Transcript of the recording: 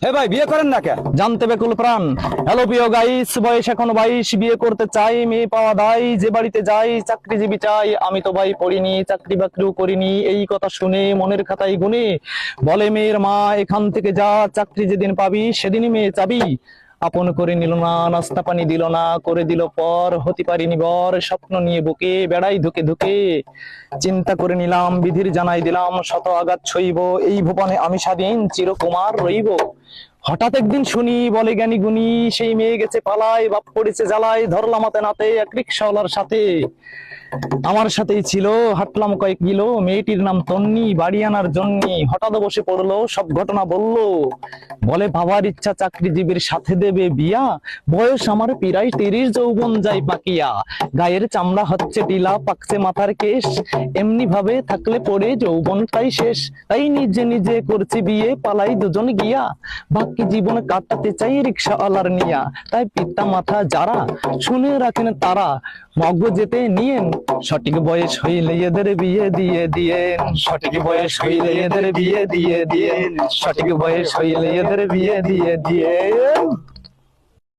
হে ভাই, বিয়ে করেন না কে? জানতে বেকুল প্রাণ। হ্যালো প্রিয় গাইস, বয়স এখন 22, বিয়ে করতে চাই, মেয়ে পাওয়া দায়, যে বাড়িতে যাই চাকরিজীবী চাই। আমি তো ভাই পড়িনি, চাকরি বাকরিও করিনি, এই কথা শুনে মনের খাতায় গুনে বলে মেয়ের মা, এখান থেকে যা, চাকরি যেদিন পাবি সেদিনই মেয়ে চাবি। আপন করে নিল না, নাস্তা পানি দিল না, করে দিল পর, হতে পারিনি বর, স্বপ্ন নিয়ে বুকে বেড়াই ধুকে ধুকে। চিন্তা করে নিলাম, বিধির জানাই দিলাম, শত আঘাত সইব, এই ভুবনে আমি স্বাধীন চিরকুমার রইব। হঠাৎ একদিন শুনি বলে জ্ঞানী গুণী, সেই মেয়ে গেছে পালায়, বাপ পড়েছে জ্বালায়, ধরলাম হাতে নাতে এক রিক্সাওয়ালার সাথে। আমার সাথেই ছিল, হাঁটলাম কয়েক কিলো, মেয়েটির নাম তন্নি, বাড়ি আনার জন্য হঠাৎ বসে পড়লো, সব ঘটনা বললো। বলে বাবার ইচ্ছা চাকরিজীবীর সাথে দেবে বিয়া, বয়স আমার প্রায় 30, যৌবন যাই পাকিয়া, গায়ের চামড়া হচ্ছে ঢিলা, পাকছে মাথার কেশ, এমনি ভাবে থাকলে পড়ে যৌবনটাই শেষ। তাই নিজে নিজে করছি বিয়ে, পালাই দুজন গিয়া, বাকি জীবন কাটাতে চাই রিক্সাওয়ালার নিয়া। তাই পিতা মাথা যারা শুনে রাখেন তারা মগ্ন যেতে নিয়েন, সঠিক বয়স হইলে এদের বিয়ে দিয়ে দিয়েন, সঠিক বয়স হইলে এদের বিয়ে দিয়ে দিয়েন, সঠিক বয়স হইলে এদের বিয়ে দিয়ে দিয়েন।